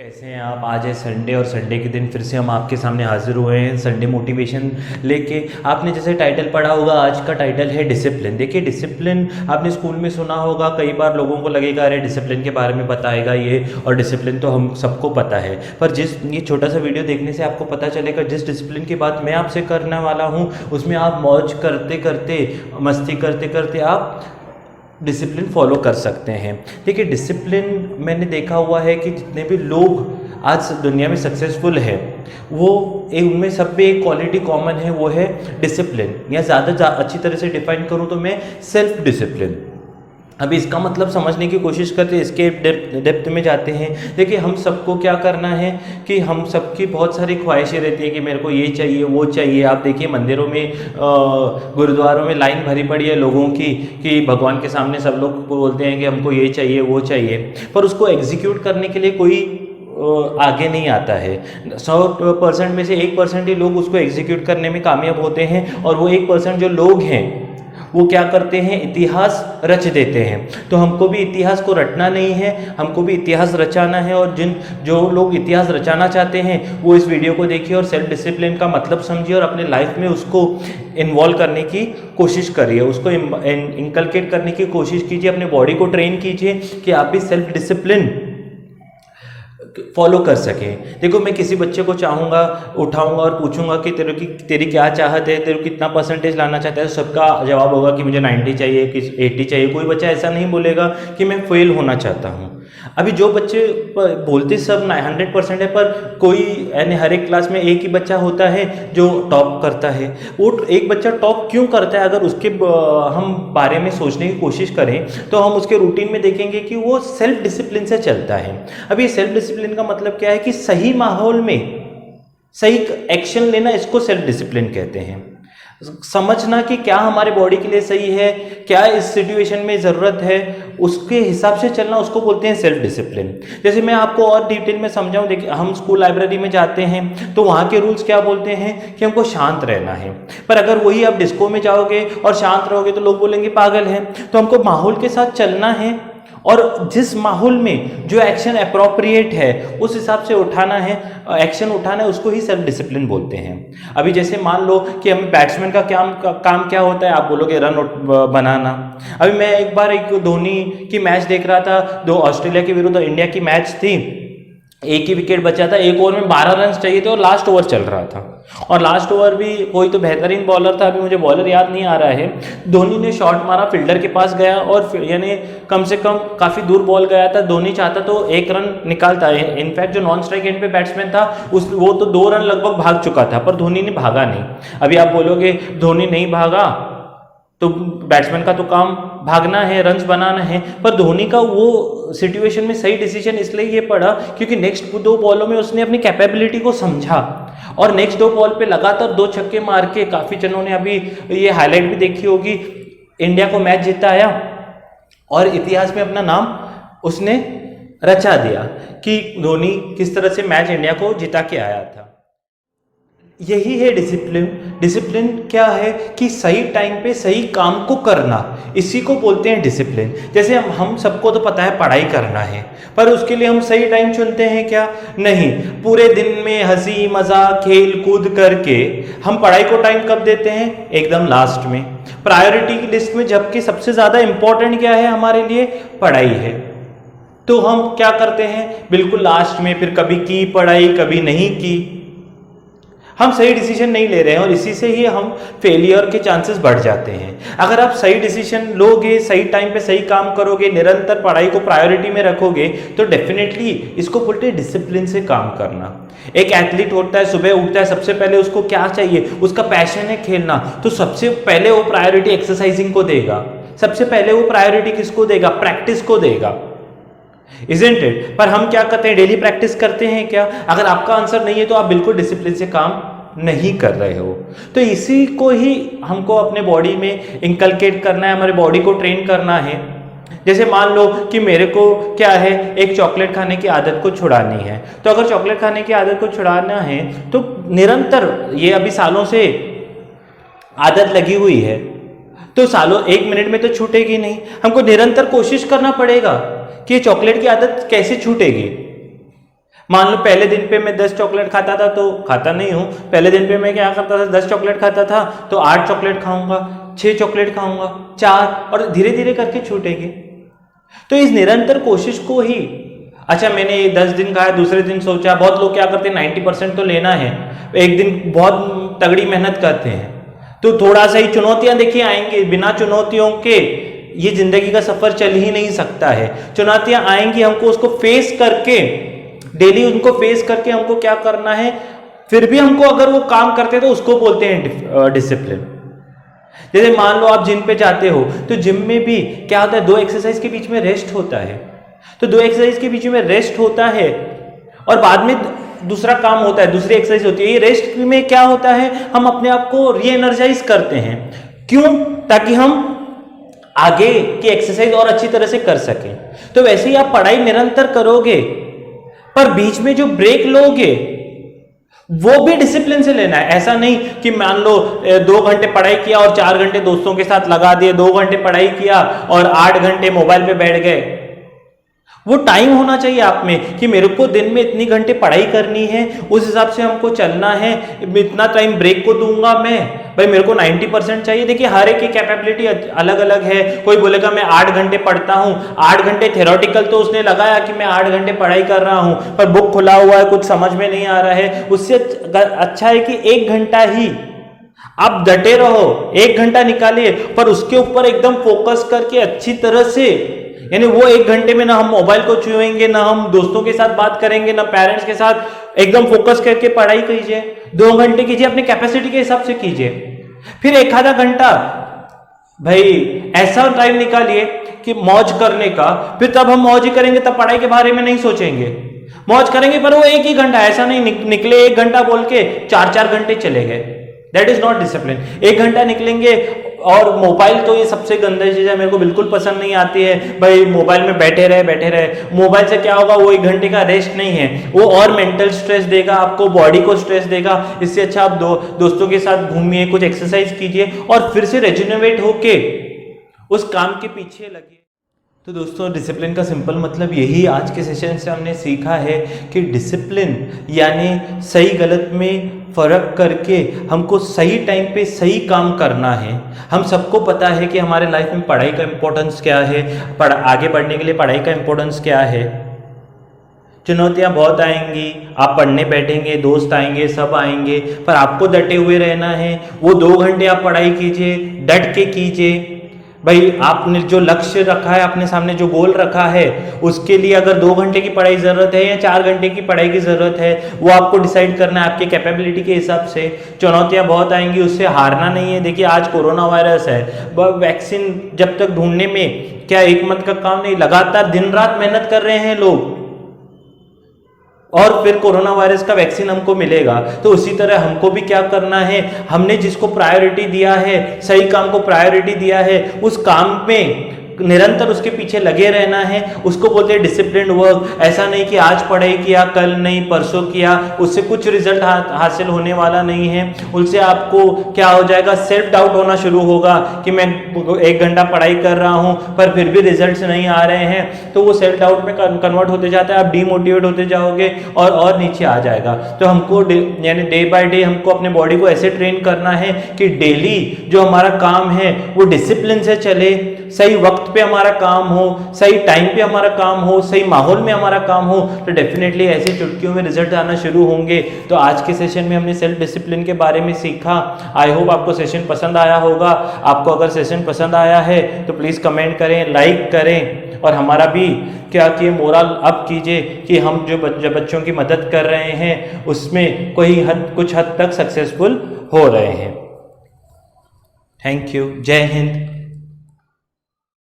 कैसे हैं आप। आज है संडे और संडे के दिन फिर से हम आपके सामने हाजिर हुए हैं संडे मोटिवेशन लेके। आपने जैसे टाइटल पढ़ा होगा, आज का टाइटल है डिसिप्लिन। देखिए डिसिप्लिन आपने स्कूल में सुना होगा, कई बार लोगों को लगेगा अरे डिसिप्लिन के बारे में बताएगा ये, और डिसिप्लिन तो हम सबको पता है। पर जिस ये छोटा सा वीडियो देखने से आपको पता चलेगा जिस डिसिप्लिन की बात मैं आपसे करने वाला हूँ उसमें आप मौज करते करते, मस्ती करते करते आप डिसिप्लिन फॉलो कर सकते हैं। देखिए डिसिप्लिन मैंने देखा हुआ है कि जितने भी लोग आज दुनिया में सक्सेसफुल है वो उनमें सब पे एक क्वालिटी कॉमन है, वो है डिसिप्लिन। या ज़्यादा अच्छी तरह से डिफाइन करूँ तो मैं सेल्फ डिसिप्लिन। अभी इसका मतलब समझने की कोशिश करते हैं, इसके डेप्थ में जाते हैं। देखिए हम सबको क्या करना है कि हम सबकी बहुत सारी ख्वाहिशें रहती है कि मेरे को ये चाहिए वो चाहिए। आप देखिए मंदिरों में, गुरुद्वारों में लाइन भरी पड़ी है लोगों की कि भगवान के सामने सब लोग बोलते हैं कि हमको ये चाहिए वो चाहिए, पर उसको एग्जीक्यूट करने के लिए कोई आगे नहीं आता है। 100% में से 1% ही लोग उसको एग्जीक्यूट करने में कामयाब होते हैं, और वो 1% जो लोग हैं वो क्या करते हैं, इतिहास रच देते हैं। तो हमको भी इतिहास को रटना नहीं है, हमको भी इतिहास रचाना है। और जो लोग इतिहास रचाना चाहते हैं वो इस वीडियो को देखिए और सेल्फ डिसिप्लिन का मतलब समझिए और अपने लाइफ में उसको इन्वॉल्व करने की कोशिश करिए, उसको इनकलकेट करने की कोशिश कीजिए, अपने बॉडी को ट्रेन कीजिए कि आप भी सेल्फ डिसिप्लिन फॉलो कर सकें। देखो मैं किसी बच्चे को चाहूँगा, उठाऊंगा और पूछूंगा कि तेरी क्या चाहत है, तेरे को कितना परसेंटेज लाना चाहता है, तो सबका जवाब होगा कि मुझे 90 चाहिए, कि 80 चाहिए। कोई बच्चा ऐसा नहीं बोलेगा कि मैं फेल होना चाहता हूँ। अभी जो बच्चे बोलते सब 100% है, पर कोई यानी हर एक क्लास में एक ही बच्चा होता है जो टॉप करता है। वो एक बच्चा टॉप क्यों करता है, अगर उसके हम बारे में सोचने की कोशिश करें तो हम उसके रूटीन में देखेंगे कि वो सेल्फ डिसिप्लिन से चलता है। अभी सेल्फ डिसिप्लिन का मतलब क्या है कि सही माहौल में सही एक्शन लेना, इसको सेल्फ डिसिप्लिन कहते हैं। समझना कि क्या हमारे बॉडी के लिए सही है, क्या इस सिचुएशन में ज़रूरत है, उसके हिसाब से चलना, उसको बोलते हैं सेल्फ डिसिप्लिन। जैसे मैं आपको और डिटेल में समझाऊं, देखिए हम स्कूल लाइब्रेरी में जाते हैं तो वहाँ के रूल्स क्या बोलते हैं कि हमको शांत रहना है। पर अगर वही आप डिस्को में जाओगे और शांत रहोगे तो लोग बोलेंगे पागल है। तो हमको माहौल के साथ चलना है और जिस माहौल में जो एक्शन अप्रोप्रिएट है उस हिसाब से उठाना है, एक्शन उठाना है, उसको ही सेल्फ डिसिप्लिन बोलते हैं। अभी जैसे मान लो कि हमें बैट्समैन का काम क्या होता है, आप बोलोगे रन बनाना। अभी मैं एक बार एक धोनी की मैच देख रहा था, दो ऑस्ट्रेलिया के विरुद्ध इंडिया की मैच थी। एक ही विकेट बचा था, एक ओवर में 12 रन चाहिए थे और लास्ट ओवर चल रहा था। और लास्ट ओवर भी कोई तो बेहतरीन बॉलर था, अभी मुझे बॉलर याद नहीं आ रहा है, धोनी ने शॉट मारा, फील्डर के पास गया और यानी कम से कम काफ़ी दूर बॉल गया था। धोनी चाहता तो 1 रन निकालता। इनफैक्ट जो नॉन स्ट्राइक एंड पे बैट्समैन था वो तो 2 रन लगभग भाग चुका था, पर धोनी ने भागा नहीं। अभी आप बोलोगे धोनी नहीं भागा तो बैट्समैन का तो काम भागना है, रन्स बनाना है, पर धोनी का वो सिचुएशन में सही डिसीजन इसलिए ये पड़ा क्योंकि नेक्स्ट 2 बॉलों में उसने अपनी कैपेबिलिटी को समझा और नेक्स्ट 2 बॉल पे लगातार 2 छक्के मार के, काफ़ी जनों ने अभी ये हाईलाइट भी देखी होगी, इंडिया को मैच जिताया और इतिहास में अपना नाम उसने रचा दिया कि धोनी किस तरह से मैच इंडिया को जिता के आया था। यही है डिसिप्लिन। डिसिप्लिन क्या है कि सही टाइम पे सही काम को करना, इसी को बोलते हैं डिसिप्लिन। जैसे हम सबको तो पता है पढ़ाई करना है, पर उसके लिए हम सही टाइम चुनते हैं क्या? नहीं। पूरे दिन में हंसी मजाक खेल कूद करके हम पढ़ाई को टाइम कब देते हैं? एकदम लास्ट में, प्रायोरिटी की लिस्ट में, जबकि सबसे ज़्यादा इंपॉर्टेंट क्या है हमारे लिए? पढ़ाई है। तो हम क्या करते हैं? बिल्कुल लास्ट में, फिर कभी की पढ़ाई कभी नहीं की। हम सही डिसीजन नहीं ले रहे हैं और इसी से ही हम फेलियर के चांसेस बढ़ जाते हैं। अगर आप सही डिसीजन लोगे, सही टाइम पे सही काम करोगे, निरंतर पढ़ाई को प्रायोरिटी में रखोगे, तो डेफिनेटली इसको बोलते हैं डिसिप्लिन से काम करना। एक एथलीट होता है, सुबह उठता है, सबसे पहले उसको क्या चाहिए? उसका पैशन है खेलना, तो सबसे पहले वो प्रायोरिटी एक्सरसाइजिंग को देगा। सबसे पहले वो प्रायोरिटी किसको देगा? प्रैक्टिस को देगा। Isn't it? पर हम क्या करते हैं? डेली प्रैक्टिस करते हैं क्या? अगर आपका आंसर नहीं है तो आप बिल्कुल डिसिप्लिन से काम नहीं कर रहे हो। तो इसी को ही हमको अपने बॉडी में इंकलकेट करना है, हमारे बॉडी को ट्रेन करना है। जैसे मान लो कि मेरे को क्या है, एक चॉकलेट खाने की आदत को छुड़ानी है, तो अगर चॉकलेट खाने की आदत को छुड़ाना है तो निरंतर, ये अभी सालों से आदत लगी हुई है, तो सालों 1 मिनट में तो छूटेगी नहीं। हमको निरंतर कोशिश करना पड़ेगा कि ये चॉकलेट की आदत कैसे छूटेगी। मान लो पहले दिन पे मैं 10 चॉकलेट खाता था, तो खाता नहीं हूँ, पहले दिन पे मैं क्या करता था, 10 चॉकलेट खाता था तो 8 चॉकलेट खाऊंगा, 6 चॉकलेट खाऊंगा, 4, और धीरे धीरे करके छूटेंगे। तो इस निरंतर कोशिश को ही, अच्छा मैंने ये 10 दिन खाया, दूसरे दिन सोचा, बहुत लोग क्या करते हैं 90% तो लेना है, एक दिन बहुत तगड़ी मेहनत करते हैं, तो थोड़ा सा ही चुनौतियां देखिए आएंगी, बिना चुनौतियों के ये जिंदगी का सफर चल ही नहीं सकता है। चुनौतियां आएंगी, हमको उसको फेस करके, डेली उनको फेस करके हमको क्या करना है, फिर भी हमको अगर वो काम करते हैं तो उसको बोलते हैं डिसिप्लिन। जैसे मान लो आप जिम पे जाते हो, तो जिम में भी क्या होता है, 2 एक्सरसाइज के बीच में रेस्ट होता है, तो 2 एक्सरसाइज के बीच में रेस्ट होता है और बाद में दूसरा काम होता है, दूसरी एक्सरसाइज होती है। ये रेस्ट में क्या होता है, हम अपने आप को री एनर्जाइज करते हैं, क्यों, ताकि हम आगे की एक्सरसाइज और अच्छी तरह से कर सकें। तो वैसे ही आप पढ़ाई निरंतर करोगे, पर बीच में जो ब्रेक लोगे वो भी डिसिप्लिन से लेना है। ऐसा नहीं कि मान लो 2 घंटे पढ़ाई किया और 4 घंटे दोस्तों के साथ लगा दिए, 2 घंटे पढ़ाई किया और 8 घंटे मोबाइल पे बैठ गए। वो टाइम होना चाहिए आप में कि मेरे को दिन में इतनी घंटे पढ़ाई करनी है, उस हिसाब से हमको चलना है, इतना टाइम ब्रेक को दूंगा मैं, भाई मेरे को 90% चाहिए। देखिए हर एक की कैपेबिलिटी अलग अलग है, कोई बोलेगा मैं 8 घंटे पढ़ता हूँ, 8 घंटे थ्योरेटिकल तो उसने लगाया कि मैं 8 घंटे पढ़ाई कर रहा हूँ, पर बुक खुला हुआ है, कुछ समझ में नहीं आ रहा है। उससे अच्छा है कि 1 घंटा ही आप डटे रहो, 1 घंटा निकालिए, पर उसके ऊपर एकदम फोकस करके अच्छी तरह से, यानी वो 1 घंटे में ना हम मोबाइल को छुएंगे, ना हम दोस्तों के साथ बात करेंगे, ना पेरेंट्स के साथ, एकदम फोकस करके पढ़ाई कीजिए। 2 घंटे कीजिए, अपनी कैपेसिटी के हिसाब से कीजिए। फिर 1 आधा घंटा भाई ऐसा टाइम निकालिए कि मौज करने का, फिर तब हम मौज ही करेंगे, तब पढ़ाई के बारे में नहीं सोचेंगे, मौज करेंगे, पर वो 1 ही घंटा, ऐसा नहीं निकले 1 घंटा बोल के 4-4 घंटे चले गए, दैट इज नॉट डिसिप्लिन। 1 घंटा निकलेंगे, और मोबाइल तो ये सबसे गंदी चीज है, मेरे को बिल्कुल पसंद नहीं आती है, भाई मोबाइल में बैठे रहे। मोबाइल से क्या होगा, वो 1 घंटे का रेस्ट नहीं है, वो और मेंटल स्ट्रेस देगा आपको, बॉडी को स्ट्रेस देगा। इससे अच्छा आप दोस्तों के साथ घूमिए, कुछ एक्सरसाइज कीजिए और फिर से रेजुनेट होके उस काम के पीछे लगिए। तो दोस्तों डिसिप्लिन का सिंपल मतलब यही आज के सेशन से हमने सीखा है कि डिसिप्लिन यानी सही गलत में फ़र्क करके हमको सही टाइम पे सही काम करना है। हम सबको पता है कि हमारे लाइफ में पढ़ाई का इम्पोर्टेंस क्या है, आगे बढ़ने के लिए पढ़ाई का इम्पोर्टेंस क्या है। चुनौतियाँ बहुत आएंगी, आप पढ़ने बैठेंगे, दोस्त आएंगे, सब आएंगे, पर आपको डटे हुए रहना है। वो 2 घंटे आप पढ़ाई कीजिए, डट के कीजिए। भाई आपने जो लक्ष्य रखा है, अपने सामने जो गोल रखा है, उसके लिए अगर 2 घंटे की पढ़ाई ज़रूरत है या 4 घंटे की पढ़ाई की ज़रूरत है, वो आपको डिसाइड करना है आपके कैपेबिलिटी के हिसाब से। चुनौतियां बहुत आएंगी, उससे हारना नहीं है। देखिए आज कोरोना वायरस है, वैक्सीन जब तक ढूंढने में क्या 1 मंथ का काम नहीं, लगातार दिन रात मेहनत कर रहे हैं लोग, और फिर कोरोना वायरस का वैक्सीन हमको मिलेगा। तो उसी तरह हमको भी क्या करना है, हमने जिसको प्रायोरिटी दिया है, सही काम को प्रायोरिटी दिया है, उस काम में निरंतर उसके पीछे लगे रहना है। उसको बोलते हैं डिसिप्लिन्ड वर्क। ऐसा नहीं कि आज पढ़ाई किया, कल नहीं, परसों किया, उससे कुछ रिजल्ट हासिल होने वाला नहीं है। उससे आपको क्या हो जाएगा, सेल्फ डाउट होना शुरू होगा कि मैं 1 घंटा पढ़ाई कर रहा हूं पर फिर भी रिजल्ट्स नहीं आ रहे हैं, तो वो सेल्फ डाउट में कन्वर्ट होते जाता है, आप डीमोटिवेट होते जाओगे और नीचे आ जाएगा। तो हमको यानी डे बाय डे हमको अपने बॉडी को ऐसे ट्रेन करना है कि डेली जो हमारा काम है वो डिसिप्लिन से चले, सही वक्त पे हमारा काम हो, सही टाइम पे हमारा काम हो, सही माहौल में हमारा काम हो, तो डेफिनेटली ऐसी चुटकियों में रिजल्ट आना शुरू होंगे। तो आज के सेशन में हमने सेल्फ डिसिप्लिन के बारे में सीखा। आई होप आपको सेशन पसंद आया होगा। आपको अगर सेशन पसंद आया है तो प्लीज़ कमेंट करें, लाइक करें, और हमारा भी क्या किए मोरल अप कीजिए कि हम जो बच्चों की मदद कर रहे हैं उसमें कुछ हद तक सक्सेसफुल हो रहे हैं। Thank you. जय हिंद।